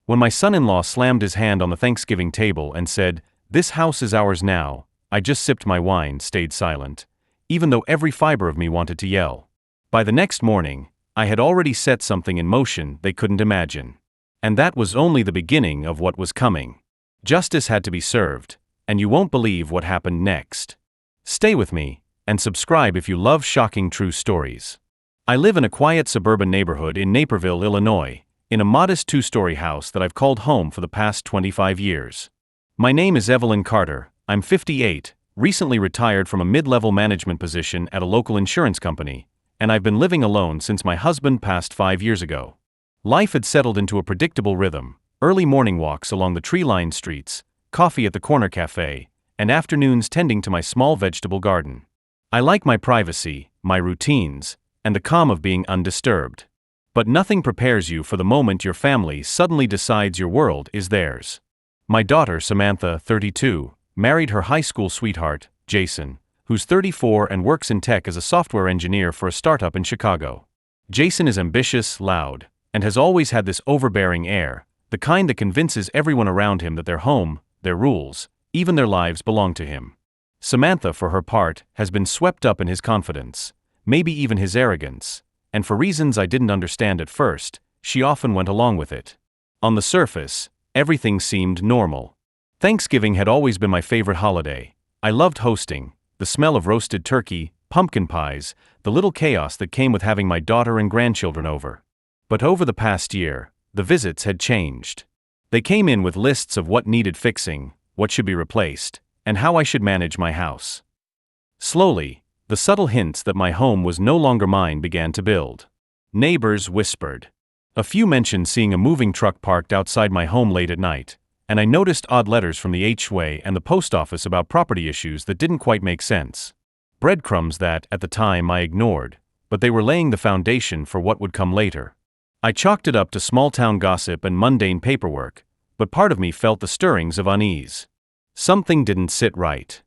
When my son-in-law slammed his hand on the Thanksgiving table and said, "This house is ours now," I just sipped my wine, stayed silent, even though every fiber of me wanted to yell. By the next morning, I had already set something in motion they couldn't imagine. And that was only the beginning of what was coming. Justice had to be served, and you won't believe what happened next. Stay with me, and subscribe if you love shocking true stories. I live in a quiet suburban neighborhood in Naperville, Illinois, in a modest 2-story house that I've called home for the past 25 years. My name is Evelyn Carter, I'm 58, recently retired from a mid-level management position at a local insurance company, and I've been living alone since my husband passed 5 years ago. Life had settled into a predictable rhythm, early morning walks along the tree-lined streets, coffee at the corner cafe, and afternoons tending to my small vegetable garden. I like my privacy, my routines, and the calm of being undisturbed. But nothing prepares you for the moment your family suddenly decides your world is theirs. My daughter, Samantha, 32, married her high school sweetheart, Jason, who's 34 and works in tech as a software engineer for a startup in Chicago. Jason is ambitious, loud, and has always had this overbearing air, the kind that convinces everyone around him that their home, their rules, even their lives belong to him. Samantha, for her part, has been swept up in his confidence, maybe even his arrogance, and for reasons I didn't understand at first, she often went along with it. On the surface, everything seemed normal. Thanksgiving had always been my favorite holiday. I loved hosting, the smell of roasted turkey, pumpkin pies, the little chaos that came with having my daughter and grandchildren over. But over the past year, the visits had changed. They came in with lists of what needed fixing, what should be replaced, and how I should manage my house. Slowly, the subtle hints that my home was no longer mine began to build. Neighbors whispered. A few mentioned seeing a moving truck parked outside my home late at night, and I noticed odd letters from the HOA and the post office about property issues that didn't quite make sense. Breadcrumbs that, at the time, I ignored, but they were laying the foundation for what would come later. I chalked it up to small-town gossip and mundane paperwork, but part of me felt the stirrings of unease. Something didn't sit right.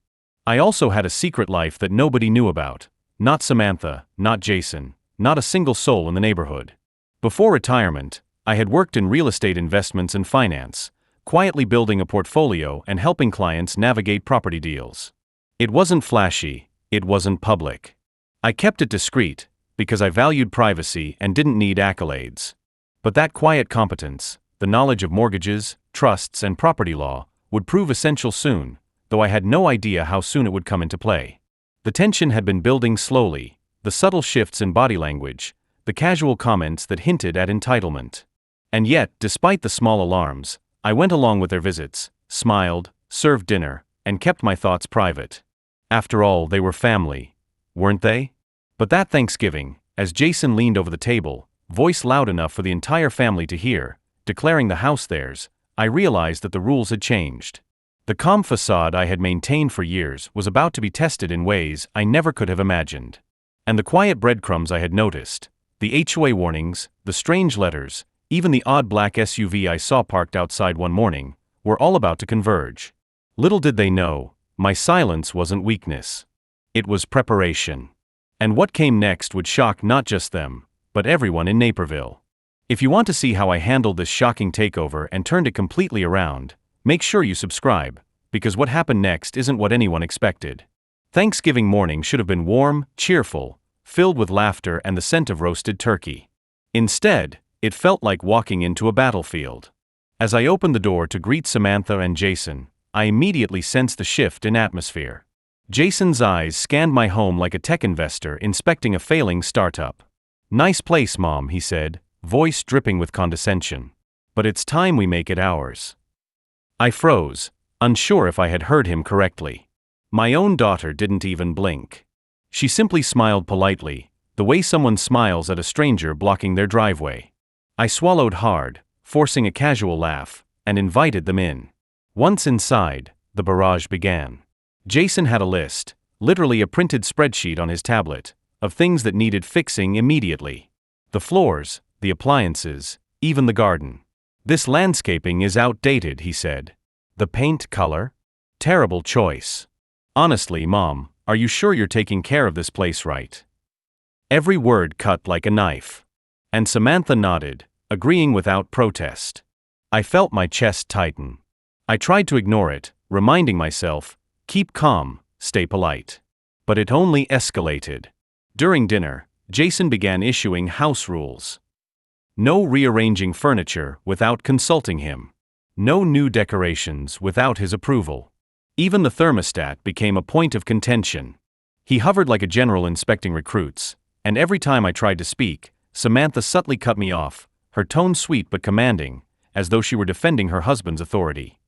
I also had a secret life that nobody knew about. Not Samantha, not Jason, not a single soul in the neighborhood. Before retirement, I had worked in real estate investments and finance, quietly building a portfolio and helping clients navigate property deals. It wasn't flashy, it wasn't public. I kept it discreet, because I valued privacy and didn't need accolades. But that quiet competence, the knowledge of mortgages, trusts, and property law, would prove essential soon, though I had no idea how soon it would come into play. The tension had been building slowly, the subtle shifts in body language, the casual comments that hinted at entitlement. And yet, despite the small alarms, I went along with their visits, smiled, served dinner, and kept my thoughts private. After all, they were family, weren't they? But that Thanksgiving, as Jason leaned over the table, voice loud enough for the entire family to hear, declaring the house theirs, I realized that the rules had changed. The calm facade I had maintained for years was about to be tested in ways I never could have imagined. And the quiet breadcrumbs I had noticed, the HOA warnings, the strange letters, even the odd black SUV I saw parked outside one morning, were all about to converge. Little did they know, my silence wasn't weakness. It was preparation. And what came next would shock not just them, but everyone in Naperville. If you want to see how I handled this shocking takeover and turned it completely around, make sure you subscribe, because what happened next isn't what anyone expected. Thanksgiving morning should have been warm, cheerful, filled with laughter and the scent of roasted turkey. Instead, it felt like walking into a battlefield. As I opened the door to greet Samantha and Jason, I immediately sensed the shift in atmosphere. Jason's eyes scanned my home like a tech investor inspecting a failing startup. "Nice place, Mom," he said, voice dripping with condescension. "But it's time we make it ours." I froze, unsure if I had heard him correctly. My own daughter didn't even blink. She simply smiled politely, the way someone smiles at a stranger blocking their driveway. I swallowed hard, forcing a casual laugh, and invited them in. Once inside, the barrage began. Jason had a list, literally a printed spreadsheet on his tablet, of things that needed fixing immediately. The floors, the appliances, even the garden. "This landscaping is outdated," he said. "The paint color? Terrible choice. Honestly, Mom, are you sure you're taking care of this place right?" Every word cut like a knife. And Samantha nodded, agreeing without protest. I felt my chest tighten. I tried to ignore it, reminding myself, keep calm, stay polite. But it only escalated. During dinner, Jason began issuing house rules. No rearranging furniture without consulting him. No new decorations without his approval. Even the thermostat became a point of contention. He hovered like a general inspecting recruits, and every time I tried to speak, Samantha subtly cut me off, her tone sweet but commanding, as though she were defending her husband's authority.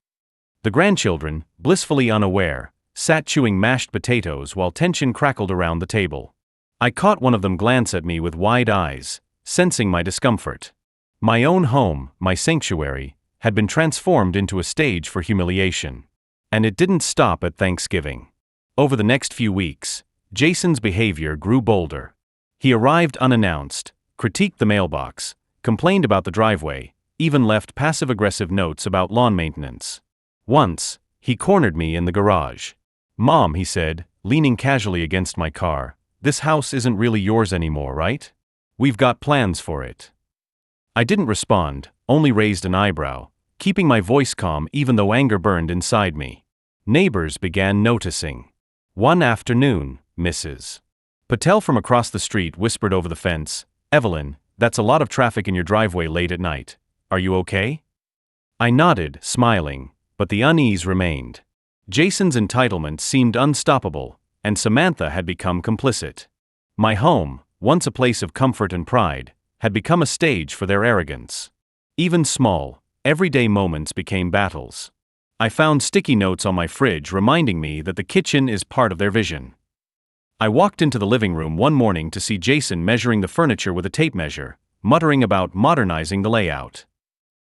The grandchildren, blissfully unaware, sat chewing mashed potatoes while tension crackled around the table. I caught one of them glance at me with wide eyes, sensing my discomfort. My own home, my sanctuary, had been transformed into a stage for humiliation. And it didn't stop at Thanksgiving. Over the next few weeks, Jason's behavior grew bolder. He arrived unannounced, critiqued the mailbox, complained about the driveway, even left passive-aggressive notes about lawn maintenance. Once, he cornered me in the garage. "Mom," he said, leaning casually against my car, "this house isn't really yours anymore, right? We've got plans for it." I didn't respond, only raised an eyebrow, keeping my voice calm even though anger burned inside me. Neighbors began noticing. One afternoon, Mrs. Patel from across the street whispered over the fence, "Evelyn, that's a lot of traffic in your driveway late at night. Are you okay?" I nodded, smiling, but the unease remained. Jason's entitlement seemed unstoppable, and Samantha had become complicit. My home, once a place of comfort and pride, had become a stage for their arrogance. Even small, everyday moments became battles. I found sticky notes on my fridge reminding me that the kitchen is part of their vision. I walked into the living room one morning to see Jason measuring the furniture with a tape measure, muttering about modernizing the layout.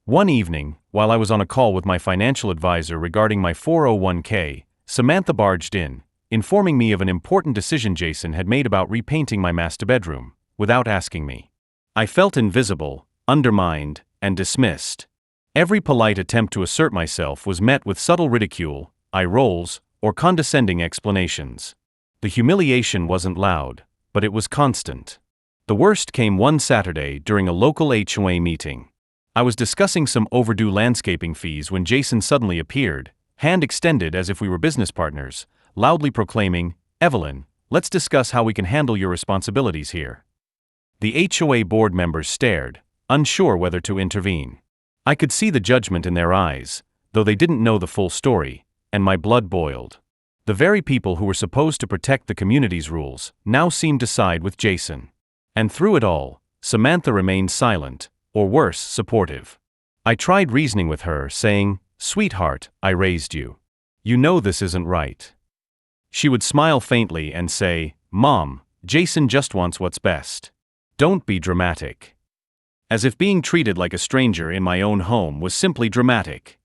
One evening, while I was on a call with my financial advisor regarding my 401k, Samantha barged in, informing me of an important decision Jason had made about repainting my master bedroom, without asking me. I felt invisible, undermined, and dismissed. Every polite attempt to assert myself was met with subtle ridicule, eye rolls, or condescending explanations. The humiliation wasn't loud, but it was constant. The worst came one Saturday during a local HOA meeting. I was discussing some overdue landscaping fees when Jason suddenly appeared, hand extended as if we were business partners, loudly proclaiming, "Evelyn, let's discuss how we can handle your responsibilities here." The HOA board members stared, unsure whether to intervene. I could see the judgment in their eyes, though they didn't know the full story, and my blood boiled. The very people who were supposed to protect the community's rules now seemed to side with Jason. And through it all, Samantha remained silent, or worse, supportive. I tried reasoning with her, saying, "Sweetheart, I raised you. You know this isn't right." She would smile faintly and say, "Mom, Jason just wants what's best. Don't be dramatic." As if being treated like a stranger in my own home was simply dramatic.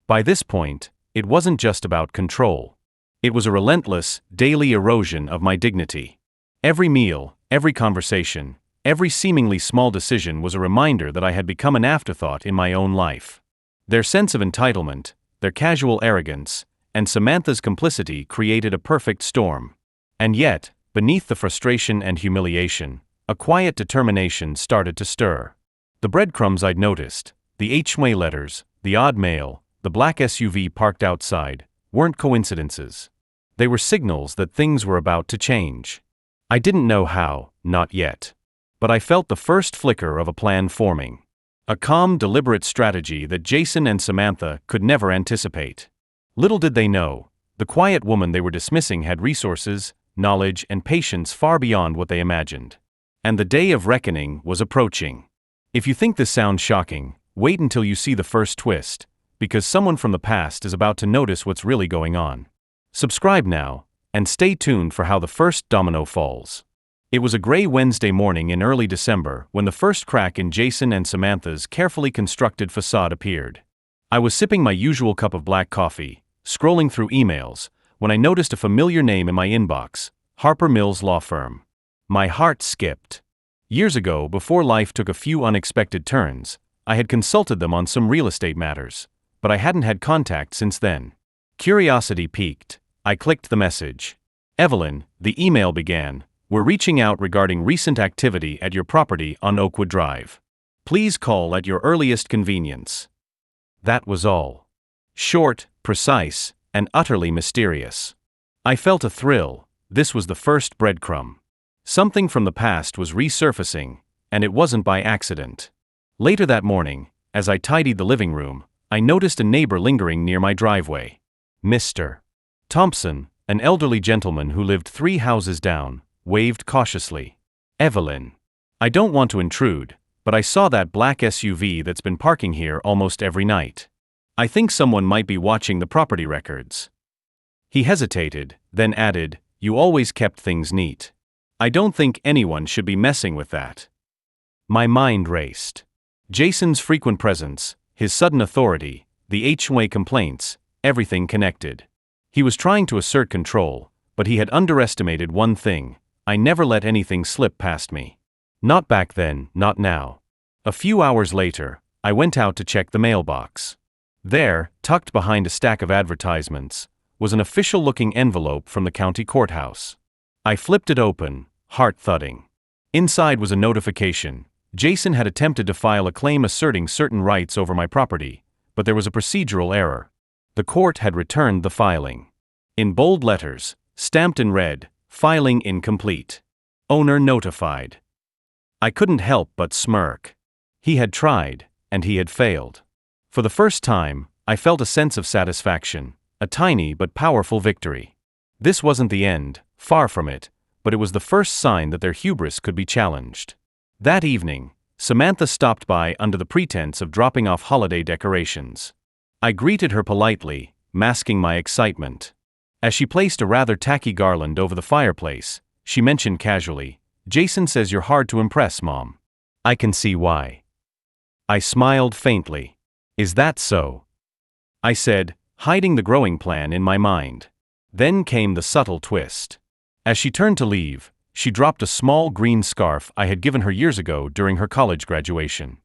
By this point, it wasn't just about control. It was a relentless, daily erosion of my dignity. Every meal, every conversation, every seemingly small decision was a reminder that I had become an afterthought in my own life. Their sense of entitlement, their casual arrogance, and Samantha's complicity created a perfect storm. And yet, beneath the frustration and humiliation, a quiet determination started to stir. The breadcrumbs I'd noticed, the HOA letters, the odd mail, the black SUV parked outside, weren't coincidences. They were signals that things were about to change. I didn't know how, not yet. But I felt the first flicker of a plan forming. A calm, deliberate strategy that Jason and Samantha could never anticipate. Little did they know, the quiet woman they were dismissing had resources, knowledge, and patience far beyond what they imagined. And the day of reckoning was approaching. If you think this sounds shocking, wait until you see the first twist, because someone from the past is about to notice what's really going on. Subscribe now, and stay tuned for how the first domino falls. It was a gray Wednesday morning in early December when the first crack in Jason and Samantha's carefully constructed facade appeared. I was sipping my usual cup of black coffee, scrolling through emails, when I noticed a familiar name in my inbox, Harper Mills Law Firm. My heart skipped. Years ago, before life took a few unexpected turns, I had consulted them on some real estate matters, but I hadn't had contact since then. Curiosity piqued. I clicked the message. "Evelyn," the email began, "we're reaching out regarding recent activity at your property on Oakwood Drive. Please call at your earliest convenience." That was all. Short, precise, and utterly mysterious. I felt a thrill. This was the first breadcrumb. Something from the past was resurfacing, and it wasn't by accident. Later that morning, as I tidied the living room, I noticed a neighbor lingering near my driveway. Mr. Thompson, an elderly gentleman who lived 3 houses down, waved cautiously. Evelyn. I don't want to intrude, but I saw that black SUV that's been parking here almost every night. I think someone might be watching the property records. He hesitated, then added, "You always kept things neat. I don't think anyone should be messing with that." My mind raced. Jason's frequent presence, his sudden authority, the HOA complaints, everything connected. He was trying to assert control, but he had underestimated one thing: I never let anything slip past me. Not back then, not now. A few hours later, I went out to check the mailbox. There, tucked behind a stack of advertisements, was an official-looking envelope from the county courthouse. I flipped it open, heart thudding. Inside was a notification. Jason had attempted to file a claim asserting certain rights over my property, but there was a procedural error. The court had returned the filing. In bold letters, stamped in red, "Filing incomplete. Owner notified." I couldn't help but smirk. He had tried, and he had failed. For the first time, I felt a sense of satisfaction, a tiny but powerful victory. This wasn't the end, far from it, but it was the first sign that their hubris could be challenged. That evening, Samantha stopped by under the pretense of dropping off holiday decorations. I greeted her politely, masking my excitement. As she placed a rather tacky garland over the fireplace, she mentioned casually, "Jason says you're hard to impress, Mom." I can see why. I smiled faintly. "Is that so?" I said, hiding the growing plan in my mind. Then came the subtle twist. As she turned to leave, she dropped a small green scarf I had given her years ago during her college graduation.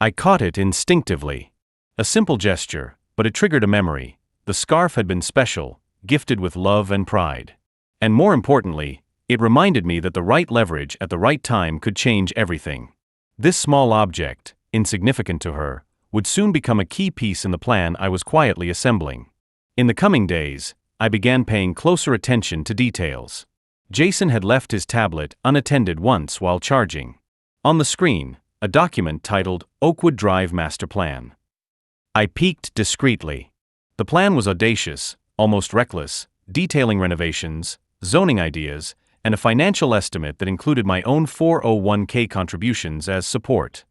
I caught it instinctively. A simple gesture, but it triggered a memory. The scarf had been special, gifted with love and pride. And more importantly, it reminded me that the right leverage at the right time could change everything. This small object, insignificant to her, would soon become a key piece in the plan I was quietly assembling. In the coming days, I began paying closer attention to details. Jason had left his tablet unattended once while charging. On the screen, a document titled Oakwood Drive Master Plan. I peeked discreetly. The plan was audacious, almost reckless, detailing renovations, zoning ideas, and a financial estimate that included my own 401k contributions as support.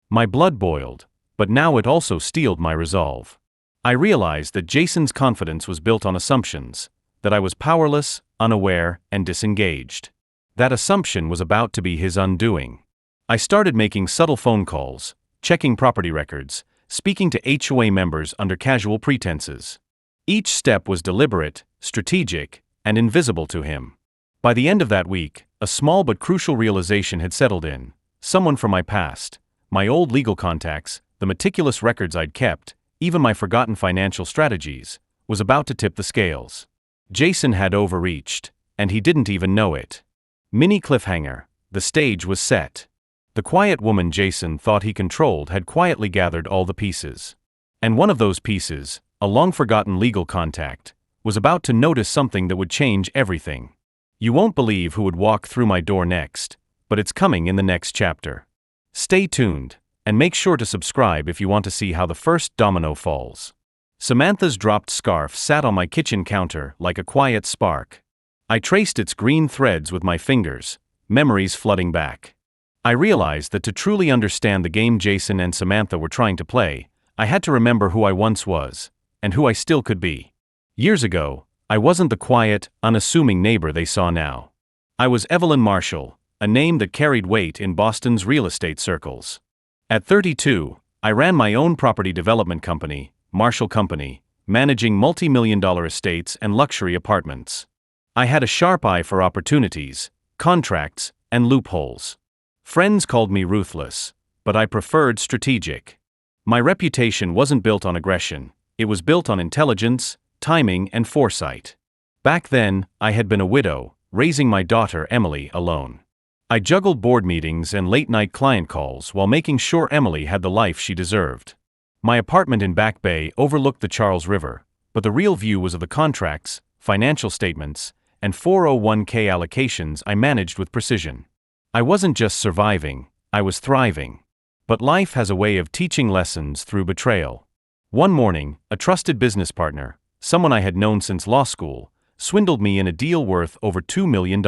My blood boiled, but now it also steeled my resolve. I realized that Jason's confidence was built on assumptions, that I was powerless, unaware, and disengaged. That assumption was about to be his undoing. I started making subtle phone calls, checking property records, speaking to HOA members under casual pretenses. Each step was deliberate, strategic, and invisible to him. By the end of that week, a small but crucial realization had settled in. Someone from my past, my old legal contacts, the meticulous records I'd kept, even my forgotten financial strategies, was about to tip the scales. Jason had overreached, and he didn't even know it. Mini cliffhanger, the stage was set. The quiet woman Jason thought he controlled had quietly gathered all the pieces. And one of those pieces, a long-forgotten legal contact, was about to notice something that would change everything. You won't believe who would walk through my door next, but it's coming in the next chapter. Stay tuned, and make sure to subscribe if you want to see how the first domino falls. Samantha's dropped scarf sat on my kitchen counter like a quiet spark. I traced its green threads with my fingers, memories flooding back. I realized that to truly understand the game Jason and Samantha were trying to play, I had to remember who I once was, and who I still could be. Years ago, I wasn't the quiet, unassuming neighbor they saw now. I was Evelyn Marshall, a name that carried weight in Boston's real estate circles. At 32, I ran my own property development company, Marshall Company, managing multi-million-dollar estates and luxury apartments. I had a sharp eye for opportunities, contracts, and loopholes. Friends called me ruthless, but I preferred strategic. My reputation wasn't built on aggression, it was built on intelligence, timing, and foresight. Back then, I had been a widow, raising my daughter Emily alone. I juggled board meetings and late-night client calls while making sure Emily had the life she deserved. My apartment in Back Bay overlooked the Charles River, but the real view was of the contracts, financial statements, and 401k allocations I managed with precision. I wasn't just surviving, I was thriving. But life has a way of teaching lessons through betrayal. One morning, a trusted business partner, someone I had known since law school, swindled me in a deal worth over $2 million.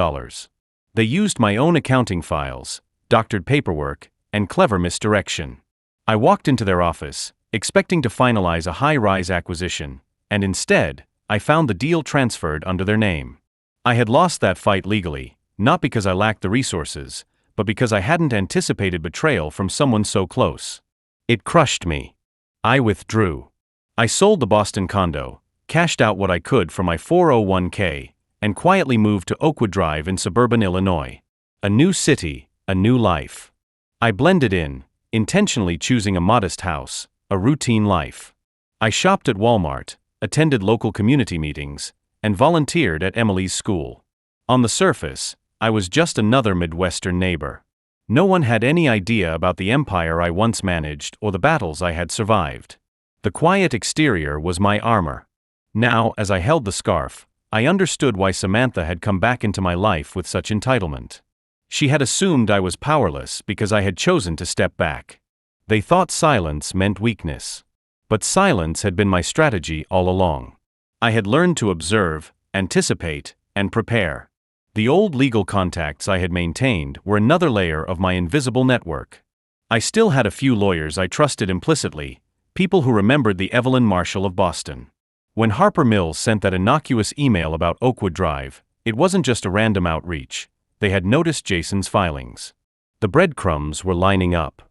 They used my own accounting files, doctored paperwork, and clever misdirection. I walked into their office, expecting to finalize a high-rise acquisition, and instead, I found the deal transferred under their name. I had lost that fight legally, not because I lacked the resources, but because I hadn't anticipated betrayal from someone so close. It crushed me. I withdrew. I sold the Boston condo, cashed out what I could for my 401k, and quietly moved to Oakwood Drive in suburban Illinois. A new city, a new life. I blended in, intentionally choosing a modest house, a routine life. I shopped at Walmart, attended local community meetings, and volunteered at Emily's school. On the surface, I was just another Midwestern neighbor. No one had any idea about the empire I once managed or the battles I had survived. The quiet exterior was my armor. Now, as I held the scarf, I understood why Samantha had come back into my life with such entitlement. She had assumed I was powerless because I had chosen to step back. They thought silence meant weakness. But silence had been my strategy all along. I had learned to observe, anticipate, and prepare. The old legal contacts I had maintained were another layer of my invisible network. I still had a few lawyers I trusted implicitly, people who remembered the Evelyn Marshall of Boston. When Harper Mills sent that innocuous email about Oakwood Drive, it wasn't just a random outreach. They had noticed Jason's filings. The breadcrumbs were lining up.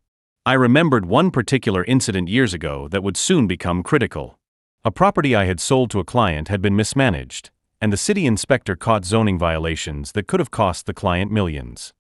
I remembered one particular incident years ago that would soon become critical. A property I had sold to a client had been mismanaged, and the city inspector caught zoning violations that could have cost the client millions.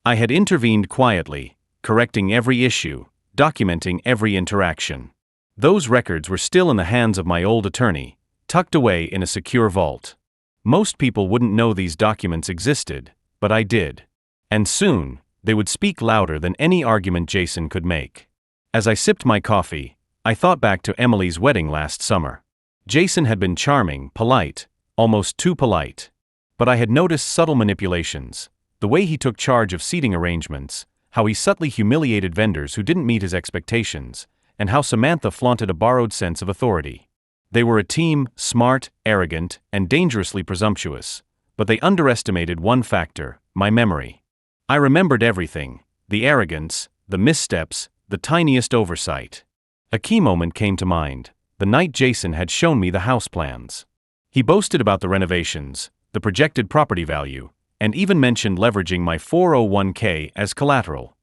I had intervened quietly, correcting every issue, documenting every interaction. Those records were still in the hands of my old attorney, tucked away in a secure vault. Most people wouldn't know these documents existed, but I did. And soon, they would speak louder than any argument Jason could make. As I sipped my coffee, I thought back to Emily's wedding last summer. Jason had been charming, polite, almost too polite. But I had noticed subtle manipulations, the way he took charge of seating arrangements, how he subtly humiliated vendors who didn't meet his expectations, and how Samantha flaunted a borrowed sense of authority. They were a team, smart, arrogant, and dangerously presumptuous, but they underestimated one factor, my memory. I remembered everything, the arrogance, the missteps, the tiniest oversight. A key moment came to mind, the night Jason had shown me the house plans. He boasted about the renovations, the projected property value, and even mentioned leveraging my 401k as collateral.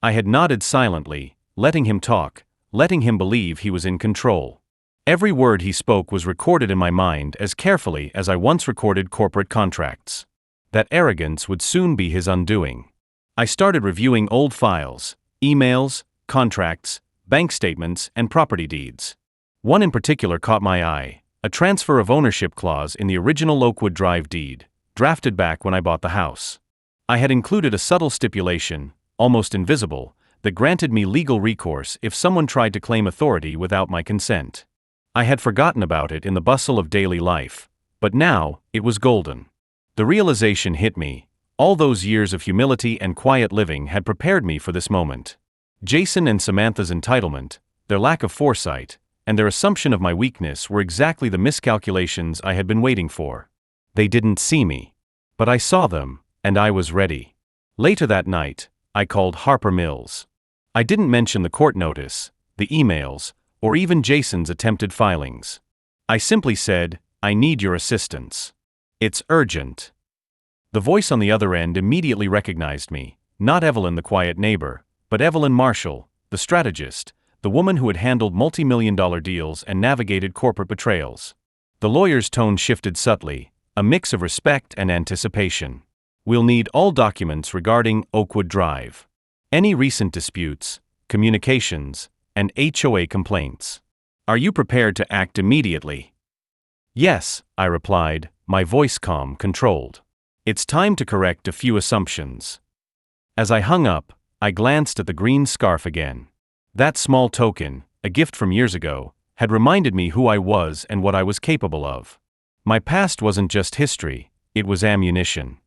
I had nodded silently, letting him talk, letting him believe he was in control. Every word he spoke was recorded in my mind as carefully as I once recorded corporate contracts. That arrogance would soon be his undoing. I started reviewing old files, emails, contracts, bank statements, and property deeds. One in particular caught my eye, a transfer of ownership clause in the original Oakwood Drive deed, drafted back when I bought the house. I had included a subtle stipulation, almost invisible, that granted me legal recourse if someone tried to claim authority without my consent. I had forgotten about it in the bustle of daily life, but now, it was golden. The realization hit me, all those years of humility and quiet living had prepared me for this moment. Jason and Samantha's entitlement, their lack of foresight, and their assumption of my weakness were exactly the miscalculations I had been waiting for. They didn't see me. But I saw them, and I was ready. Later that night, I called Harper Mills. I didn't mention the court notice, the emails, or even Jason's attempted filings. I simply said, "I need your assistance. It's urgent." The voice on the other end immediately recognized me, not Evelyn the quiet neighbor, but Evelyn Marshall, the strategist, the woman who had handled multi-million-dollar deals and navigated corporate betrayals. The lawyer's tone shifted subtly, a mix of respect and anticipation. "We'll need all documents regarding Oakwood Drive. Any recent disputes, communications, and HOA complaints. Are you prepared to act immediately?" "Yes," I replied, my voice calm, controlled. "It's time to correct a few assumptions." As I hung up, I glanced at the green scarf again. That small token, a gift from years ago, had reminded me who I was and what I was capable of. My past wasn't just history, it was ammunition.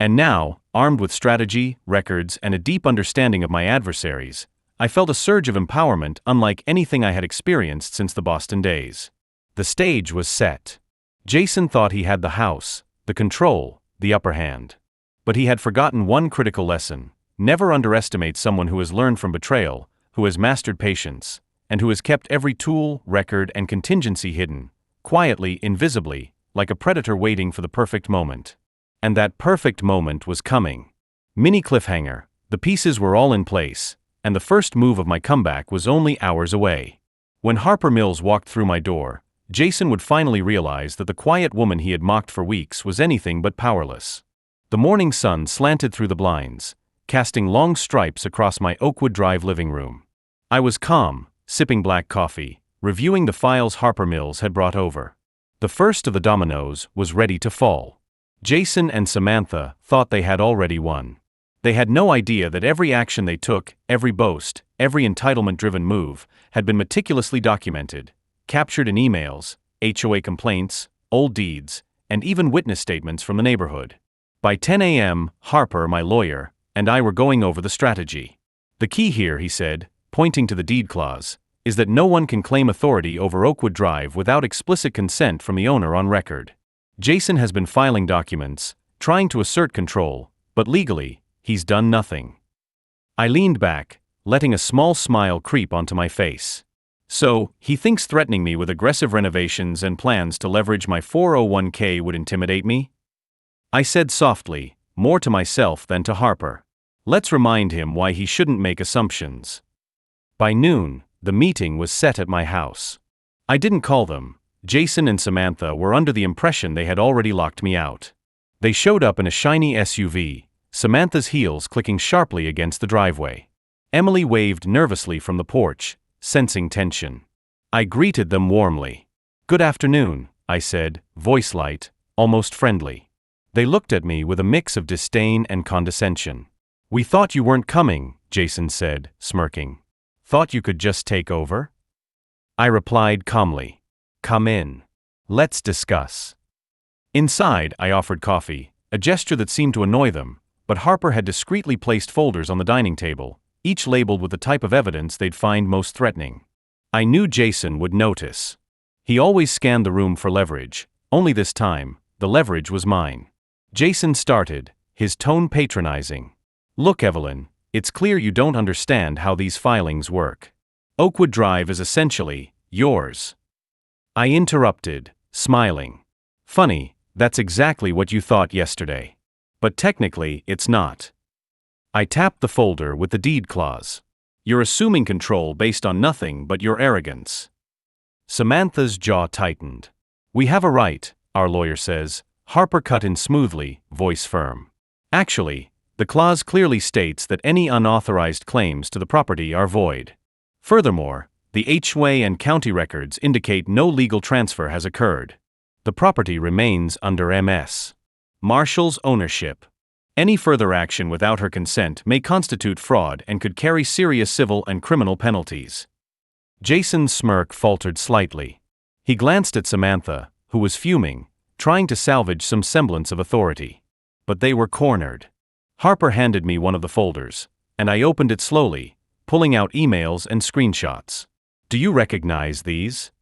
And now, armed with strategy, records, and a deep understanding of my adversaries, I felt a surge of empowerment unlike anything I had experienced since the Boston days. The stage was set. Jason thought he had the house, the control, the upper hand. But he had forgotten one critical lesson: never underestimate someone who has learned from betrayal, who has mastered patience, and who has kept every tool, record, and contingency hidden, quietly, invisibly, like a predator waiting for the perfect moment. And that perfect moment was coming. Mini cliffhanger, the pieces were all in place, and the first move of my comeback was only hours away. When Harper Mills walked through my door, Jason would finally realize that the quiet woman he had mocked for weeks was anything but powerless. The morning sun slanted through the blinds, casting long stripes across my Oakwood Drive living room. I was calm, sipping black coffee, reviewing the files Harper Mills had brought over. The first of the dominoes was ready to fall. Jason and Samantha thought they had already won. They had no idea that every action they took, every boast, every entitlement-driven move, had been meticulously documented, captured in emails, HOA complaints, old deeds, and even witness statements from the neighborhood. By 10 a.m., Harper, my lawyer, and I were going over the strategy. The key here, he said, pointing to the deed clause, is that no one can claim authority over Oakwood Drive without explicit consent from the owner on record. Jason has been filing documents, trying to assert control, but legally, he's done nothing. I leaned back, letting a small smile creep onto my face. So, he thinks threatening me with aggressive renovations and plans to leverage my 401k would intimidate me? I said softly, more to myself than to Harper. Let's remind him why he shouldn't make assumptions. By noon, the meeting was set at my house. I didn't call them. Jason and Samantha were under the impression they had already locked me out. They showed up in a shiny SUV, Samantha's heels clicking sharply against the driveway. Emily waved nervously from the porch, sensing tension. I greeted them warmly. "Good afternoon," I said, voice light, almost friendly. They looked at me with a mix of disdain and condescension. "We thought you weren't coming," Jason said, smirking. "Thought you could just take over?" I replied calmly. "Come in. Let's discuss." Inside, I offered coffee, a gesture that seemed to annoy them, but Harper had discreetly placed folders on the dining table, each labeled with the type of evidence they'd find most threatening. I knew Jason would notice. He always scanned the room for leverage, only this time, the leverage was mine. Jason started, his tone patronizing. "Look, Evelyn, it's clear you don't understand how these filings work. Oakwood Drive is essentially yours." I interrupted, smiling. "Funny, that's exactly what you thought yesterday. But technically, it's not." I tapped the folder with the deed clause. "You're assuming control based on nothing but your arrogance." Samantha's jaw tightened. "We have a right, our lawyer says," Harper cut in smoothly, voice firm. "Actually, the clause clearly states that any unauthorized claims to the property are void. Furthermore, the HOA and county records indicate no legal transfer has occurred. The property remains under Ms. Marshall's ownership. Any further action without her consent may constitute fraud and could carry serious civil and criminal penalties." Jason's smirk faltered slightly. He glanced at Samantha, who was fuming, trying to salvage some semblance of authority. But they were cornered. Harper handed me one of the folders, and I opened it slowly, pulling out emails and screenshots. "Do you recognize these?"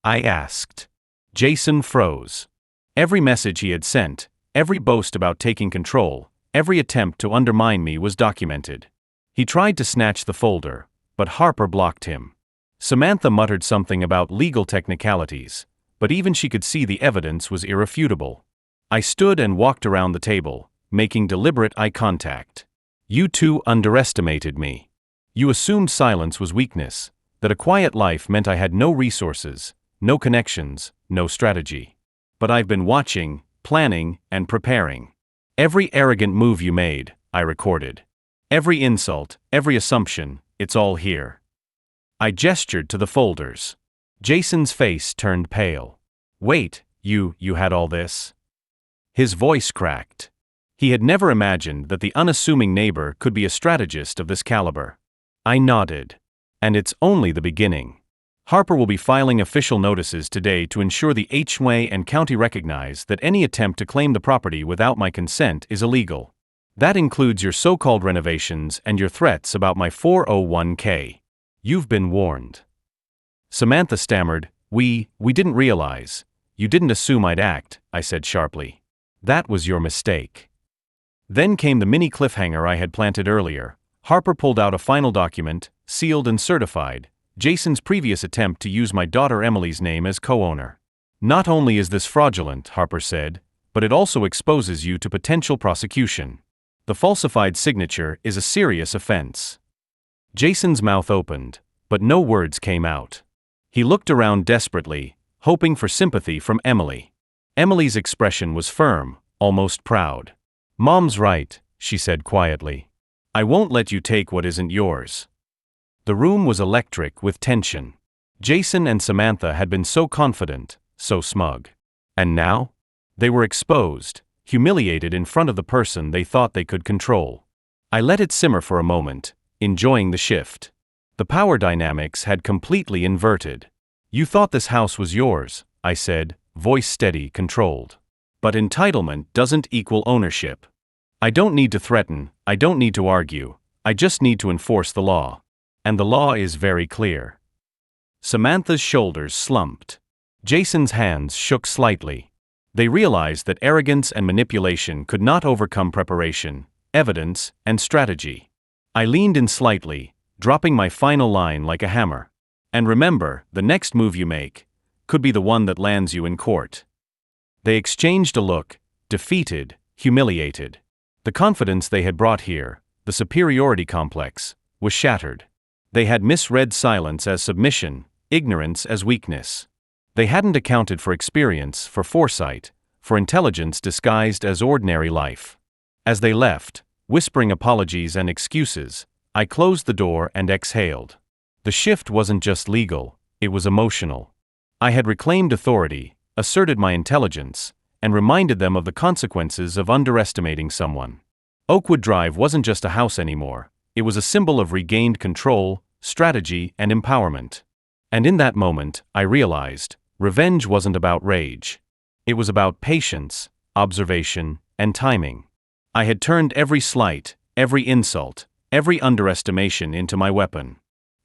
I asked. Jason froze. Every message he had sent, every boast about taking control, every attempt to undermine me was documented. He tried to snatch the folder, but Harper blocked him. Samantha muttered something about legal technicalities, but even she could see the evidence was irrefutable. I stood and walked around the table, making deliberate eye contact. "You two underestimated me. You assumed silence was weakness, that a quiet life meant I had no resources, no connections, no strategy. But I've been watching, planning, and preparing. Every arrogant move you made, I recorded. Every insult, every assumption, it's all here." I gestured to the folders. Jason's face turned pale. "Wait, you had all this?" His voice cracked. He had never imagined that the unassuming neighbor could be a strategist of this caliber. I nodded. And it's only the beginning. Harper will be filing official notices today to ensure the HOA and county recognize that any attempt to claim the property without my consent is illegal. That includes your so-called renovations and your threats about my 401k. You've been warned. Samantha stammered, We didn't realize. You didn't assume I'd act, I said sharply. That was your mistake. Then came the mini cliffhanger I had planted earlier. Harper pulled out a final document, sealed and certified, Jason's previous attempt to use my daughter Emily's name as co-owner. Not only is this fraudulent, Harper said, but it also exposes you to potential prosecution. The falsified signature is a serious offense. Jason's mouth opened, but no words came out. He looked around desperately, hoping for sympathy from Emily. Emily's expression was firm, almost proud. Mom's right, she said quietly. I won't let you take what isn't yours. The room was electric with tension. Jason and Samantha had been so confident, so smug. And now? They were exposed, humiliated in front of the person they thought they could control. I let it simmer for a moment, enjoying the shift. The power dynamics had completely inverted. You thought this house was yours, I said, voice steady, controlled. But entitlement doesn't equal ownership. I don't need to threaten, I don't need to argue, I just need to enforce the law. And the law is very clear. Samantha's shoulders slumped. Jason's hands shook slightly. They realized that arrogance and manipulation could not overcome preparation, evidence, and strategy. I leaned in slightly, dropping my final line like a hammer. And remember, the next move you make could be the one that lands you in court. They exchanged a look, defeated, humiliated. The confidence they had brought here, the superiority complex, was shattered. They had misread silence as submission, ignorance as weakness. They hadn't accounted for experience, for foresight, for intelligence disguised as ordinary life. As they left, whispering apologies and excuses, I closed the door and exhaled. The shift wasn't just legal, it was emotional. I had reclaimed authority, asserted my intelligence, and reminded them of the consequences of underestimating someone. Oakwood Drive wasn't just a house anymore, it was a symbol of regained control, strategy, and empowerment. And in that moment, I realized, revenge wasn't about rage. It was about patience, observation, and timing. I had turned every slight, every insult, every underestimation into my weapon.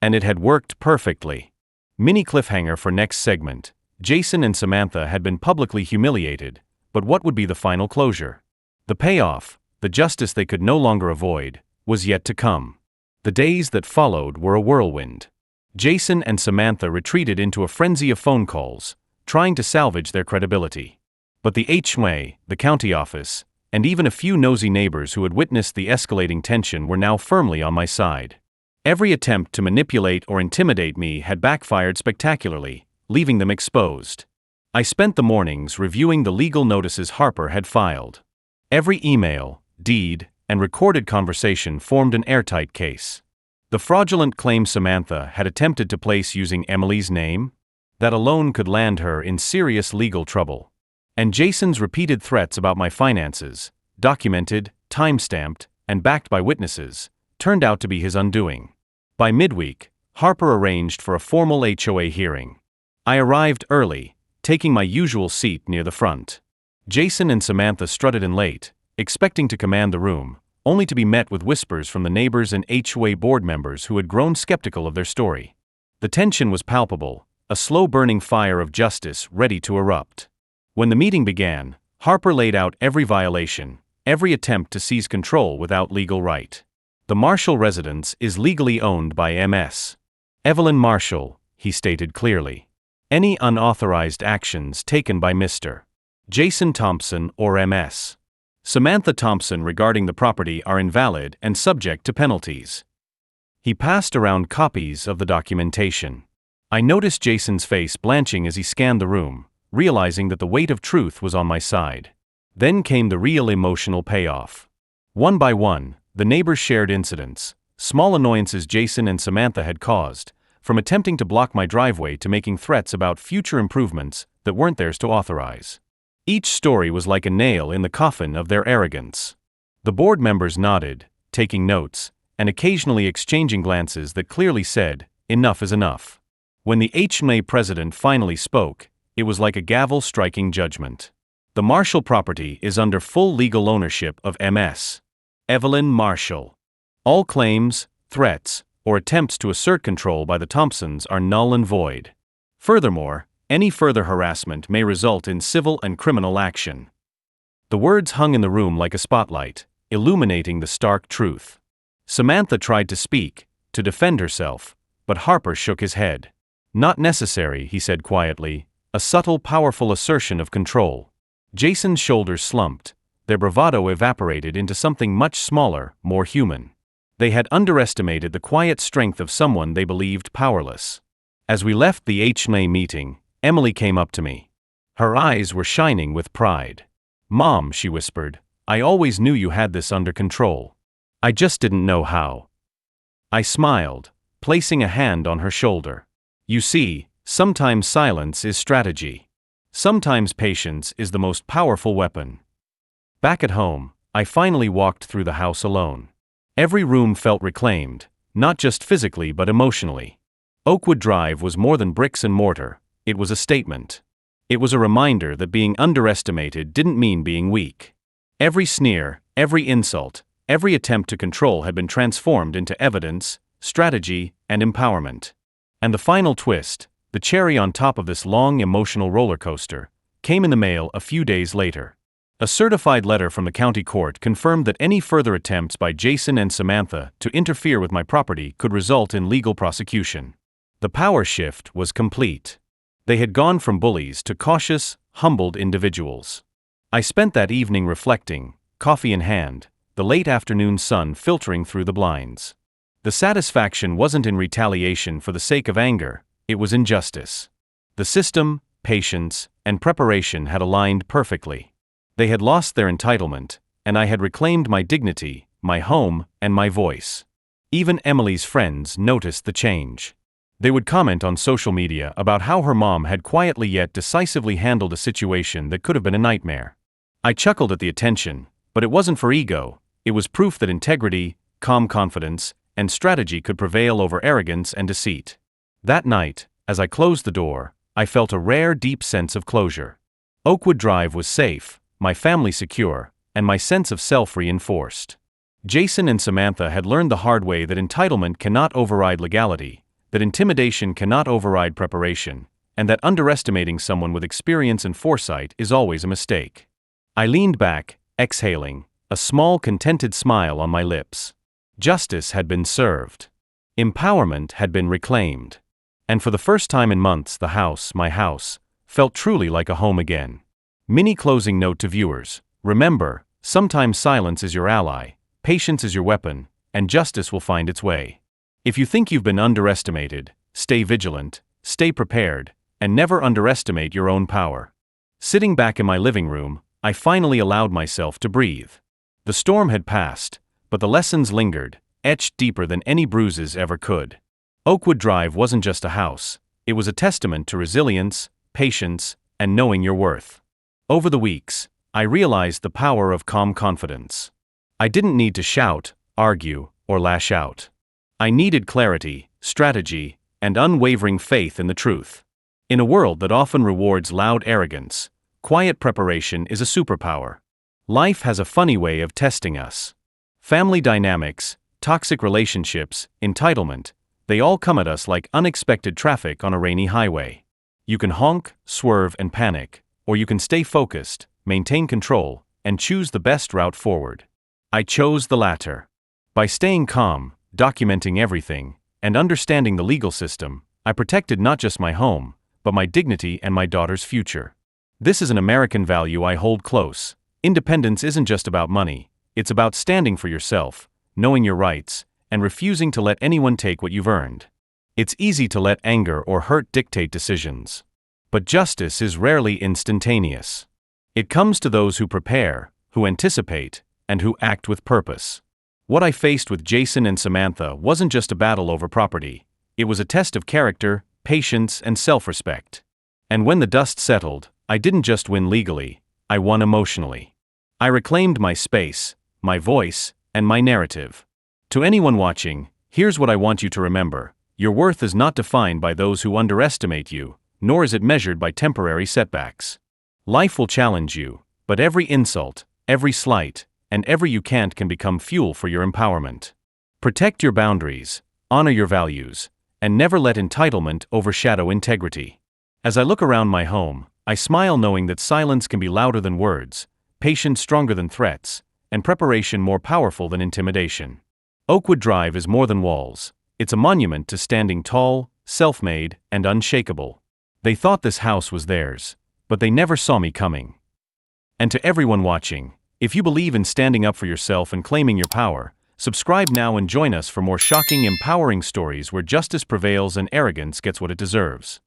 And it had worked perfectly. Mini cliffhanger for next segment. Jason and Samantha had been publicly humiliated, but what would be the final closure? The payoff, the justice they could no longer avoid, was yet to come. The days that followed were a whirlwind. Jason and Samantha retreated into a frenzy of phone calls, trying to salvage their credibility. But the HOA, the county office, and even a few nosy neighbors who had witnessed the escalating tension were now firmly on my side. Every attempt to manipulate or intimidate me had backfired spectacularly, leaving them exposed. I spent the mornings reviewing the legal notices Harper had filed. Every email, deed, and recorded conversation formed an airtight case. The fraudulent claim Samantha had attempted to place using Emily's name? That alone could land her in serious legal trouble. And Jason's repeated threats about my finances, documented, time-stamped, and backed by witnesses, turned out to be his undoing. By midweek, Harper arranged for a formal HOA hearing. I arrived early, taking my usual seat near the front. Jason and Samantha strutted in late, expecting to command the room, only to be met with whispers from the neighbors and HOA board members who had grown skeptical of their story. The tension was palpable, a slow-burning fire of justice ready to erupt. When the meeting began, Harper laid out every violation, every attempt to seize control without legal right. The Marshall residence is legally owned by Ms. Evelyn Marshall, he stated clearly. Any unauthorized actions taken by Mr. Jason Thompson or Ms. Samantha Thompson regarding the property are invalid and subject to penalties. He passed around copies of the documentation. I noticed Jason's face blanching as he scanned the room, realizing that the weight of truth was on my side. Then came the real emotional payoff. One by one, the neighbors shared incidents, small annoyances Jason and Samantha had caused, from attempting to block my driveway to making threats about future improvements that weren't theirs to authorize. Each story was like a nail in the coffin of their arrogance. The board members nodded, taking notes, and occasionally exchanging glances that clearly said, enough is enough. When the HMA president finally spoke, it was like a gavel striking judgment. The Marshall property is under full legal ownership of Ms. Evelyn Marshall. All claims, threats, or attempts to assert control by the Thompsons are null and void. Furthermore, any further harassment may result in civil and criminal action. The words hung in the room like a spotlight, illuminating the stark truth. Samantha tried to speak, to defend herself, but Harper shook his head. Not necessary, he said quietly, a subtle, powerful assertion of control. Jason's shoulders slumped, their bravado evaporated into something much smaller, more human. They had underestimated the quiet strength of someone they believed powerless. As we left the HMA meeting, Emily came up to me. Her eyes were shining with pride. "Mom," she whispered, "I always knew you had this under control. I just didn't know how." I smiled, placing a hand on her shoulder. "You see, sometimes silence is strategy. Sometimes patience is the most powerful weapon." Back at home, I finally walked through the house alone. Every room felt reclaimed, not just physically but emotionally. Oakwood Drive was more than bricks and mortar, it was a statement. It was a reminder that being underestimated didn't mean being weak. Every sneer, every insult, every attempt to control had been transformed into evidence, strategy, and empowerment. And the final twist, the cherry on top of this long emotional roller coaster, came in the mail a few days later. A certified letter from the county court confirmed that any further attempts by Jason and Samantha to interfere with my property could result in legal prosecution. The power shift was complete. They had gone from bullies to cautious, humbled individuals. I spent that evening reflecting, coffee in hand, the late afternoon sun filtering through the blinds. The satisfaction wasn't in retaliation for the sake of anger, it was in justice. The system, patience, and preparation had aligned perfectly. They had lost their entitlement, and I had reclaimed my dignity, my home, and my voice. Even Emily's friends noticed the change. They would comment on social media about how her mom had quietly yet decisively handled a situation that could have been a nightmare. I chuckled at the attention, but it wasn't for ego, it was proof that integrity, calm confidence, and strategy could prevail over arrogance and deceit. That night, as I closed the door, I felt a rare, deep sense of closure. Oakwood Drive was safe, my family secure, and my sense of self reinforced. Jason and Samantha had learned the hard way that entitlement cannot override legality, that intimidation cannot override preparation, and that underestimating someone with experience and foresight is always a mistake. I leaned back, exhaling, a small contented smile on my lips. Justice had been served. Empowerment had been reclaimed. And for the first time in months, the house, my house, felt truly like a home again. Mini closing note to viewers: remember, sometimes silence is your ally, patience is your weapon, and justice will find its way. If you think you've been underestimated, stay vigilant, stay prepared, and never underestimate your own power. Sitting back in my living room, I finally allowed myself to breathe. The storm had passed, but the lessons lingered, etched deeper than any bruises ever could. Oakwood Drive wasn't just a house, it was a testament to resilience, patience, and knowing your worth. Over the weeks, I realized the power of calm confidence. I didn't need to shout, argue, or lash out. I needed clarity, strategy, and unwavering faith in the truth. In a world that often rewards loud arrogance, quiet preparation is a superpower. Life has a funny way of testing us. Family dynamics, toxic relationships, entitlement, they all come at us like unexpected traffic on a rainy highway. You can honk, swerve, and panic, or you can stay focused, maintain control, and choose the best route forward. I chose the latter. By staying calm, documenting everything, and understanding the legal system, I protected not just my home, but my dignity and my daughter's future. This is an American value I hold close. Independence isn't just about money, it's about standing for yourself, knowing your rights, and refusing to let anyone take what you've earned. It's easy to let anger or hurt dictate decisions. But justice is rarely instantaneous. It comes to those who prepare, who anticipate, and who act with purpose. What I faced with Jason and Samantha wasn't just a battle over property, it was a test of character, patience, and self-respect. And when the dust settled, I didn't just win legally, I won emotionally. I reclaimed my space, my voice, and my narrative. To anyone watching, here's what I want you to remember: Your worth is not defined by those who underestimate you, nor is it measured by temporary setbacks. Life will challenge you, but every insult, every slight, and every you can't can become fuel for your empowerment. Protect your boundaries, honor your values, and never let entitlement overshadow integrity. As I look around my home, I smile knowing that silence can be louder than words, patience stronger than threats, and preparation more powerful than intimidation. Oakwood Drive is more than walls. It's a monument to standing tall, self-made, and unshakable. They thought this house was theirs, but they never saw me coming. And to everyone watching, if you believe in standing up for yourself and claiming your power, subscribe now and join us for more shocking, empowering stories where justice prevails and arrogance gets what it deserves.